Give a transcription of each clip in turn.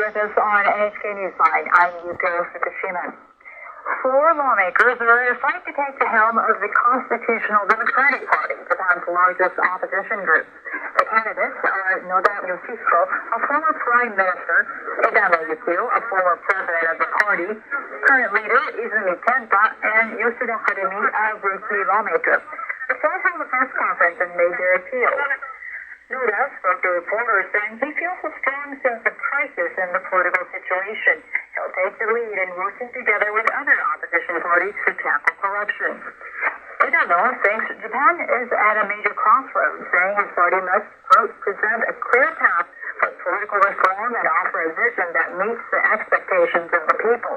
with us on NHK Newsline. I'm Yuko Fukushima. 4 lawmakers are in a fight to take the helm of the Constitutional Democratic Party, Japan's largest opposition group. The candidates are Noda Yoshihiko, a former prime minister, Edano Yukio, a former president of the party, current leader Izumi Kenta, and Yoshida Harumi, a rookie lawmaker. The four held a press conference and made their appeal. Noda spoke to reporters saying he feels a strong sense of crisis in the political situation. He'll take the lead in working together with other opposition parties to tackle corruption. Edano thinks Japan is at a major crossroads, saying his party must, quote, present a clear path for political reform and offer a vision that meets the expectations of the people.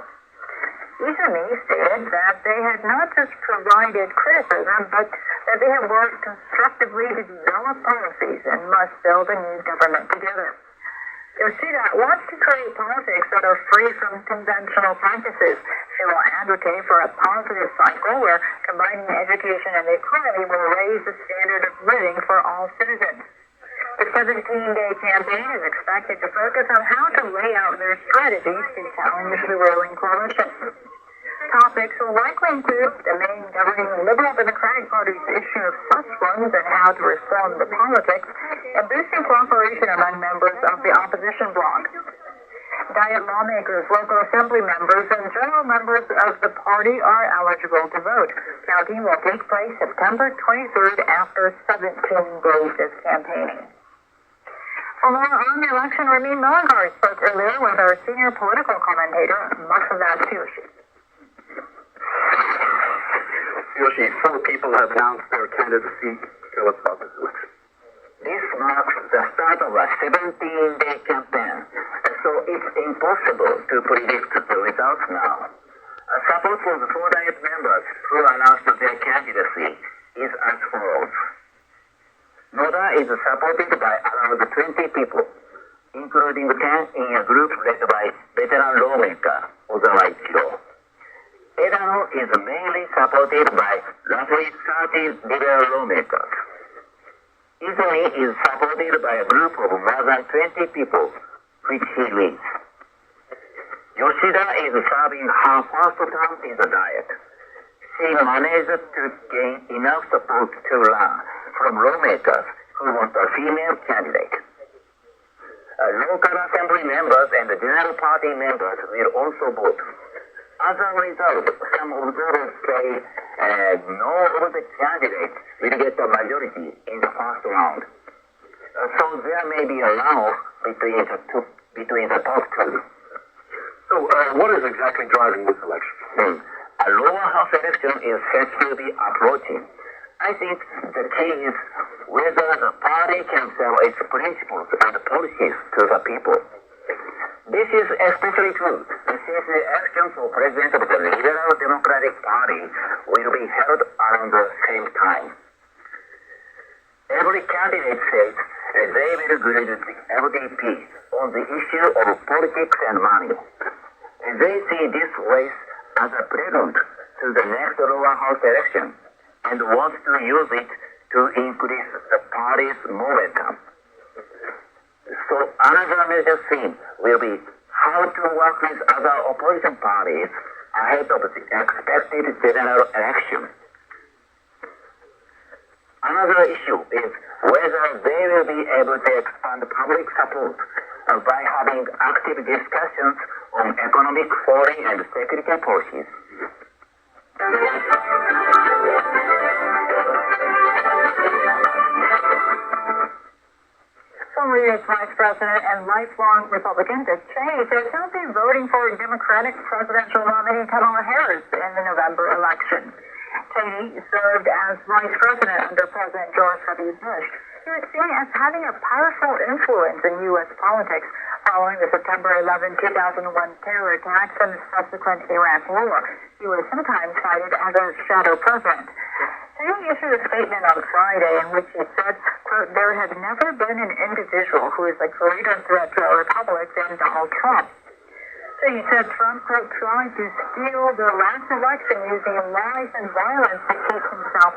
Izumi stated that they had not just provided criticism, but that they have worked constructively to develop policies and must build a new government together. Yoshida wants to create politics that are free from conventional practices. She will advocate for a positive cycle where combining education and the economy will raise the standard of living for all citizens. The 17-day campaign is expected to focus on how to lay out their strategies to challenge the ruling coalition. Topics will likely include the main governing Liberal Democratic Party's issue of trust funds and how to reform the politics, and boosting cooperation among members of the opposition bloc. Diet lawmakers, local assembly members, and general members of the party are eligible to vote. Counting will take place September 23rd after 17 days of campaigning. For more on the election, Ramin Mulligar spoke earlier with our senior political commentator, Masada Tsuyoshi. Yoshi, 4 people have announced their candidacy. Tell us about this election. This marks the start of a 17-day campaign, so it's impossible to predict the results now. Support for the 4 Diet members who announced their candidacy is as follows. Noda is supported by around 20 people, including 10 in a group led by veteran lawmaker Ozawa Ichiro. Edano is mainly supported by roughly 30 liberal lawmakers. Izumi is supported by a group of more than 20 people, which he leads. Yoshida is serving her first term in the Diet. She managed to gain enough support to run from lawmakers who want a female candidate. Local assembly members and general party members will also vote. As a result, some observers say no of the candidates will get a majority in the first round. So there may be a runoff between the top 2. So what is exactly driving this election? A lower house election is said to be approaching. I think the key is whether the party can sell its principles and policies to the people. This is especially true since the election for president of the Liberal Democratic Party will be held around the same time. Every candidate says they will grade the LDP on the issue of politics and money. And they see this race as a prelude to the next lower house election and want to use it to increase the party's momentum. So another major theme will be how to work with other opposition parties ahead of the expected general election. Another issue is whether they will be able to expand public support by having active discussions on economic, foreign, and security policies. Former U.S. Vice President and lifelong Republican Dick Cheney says he'll be voting for Democratic presidential nominee Kamala Harris in the November election. Cheney served as Vice President under President George W. Bush. He was seen as having a powerful influence in U.S. politics following the September 11, 2001 terror attacks and the subsequent Iraq War. He was sometimes cited as a shadow president. Cheney issued a statement on Friday in which he said, quote, there has never been an individual who is a greater threat to our republic than Donald Trump. So he said Trump, quote, tried to steal the last election using lies and violence to keep himself